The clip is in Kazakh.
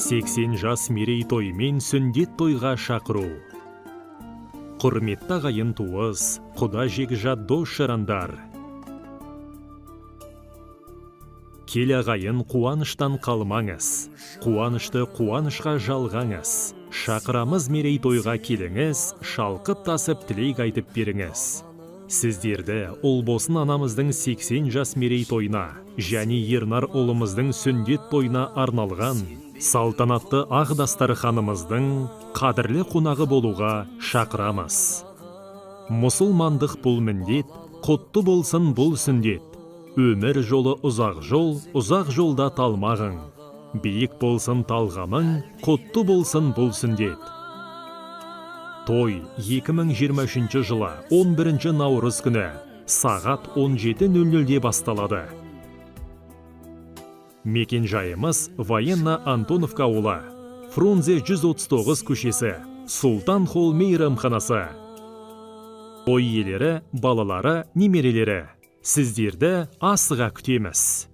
80 жас мерейтоймен сүндет тойға шақыру. Құрметті ағайын туыс, құда жекжат дос-жарандар. Кел ағайын қуаныштан қалмаңыз, қуанышты қуанышқа жалғаңыз. Шақырамыз мерейтойға келіңіз, шалқып тасып тілек айтып беріңіз. Сіздерді Ұлбосын анамыздың 80 жас мерейтойына және Ернар ұлымыздың сүндет тойына арналған салтанатты ақ дастарханымыздың қадірлі қонағы болуға шақырамыз. Мұсылмандық бұл міндет, құтты болсын бұл сүндет. Өмір жолы ұзақ жолда талмағың. Биік болсын талғамың, құтты болсын бұл сүндет. Той 2023 жылы 11 наурыз күні сағат 17:00-де басталады. Мекен жайымыз Военно Антоновка ауылы, Фрунзе 139 көшесі, Султан Холл мейрамханасы. Той иелері, балалары, немерелері. Сіздерді асыға күтеміз.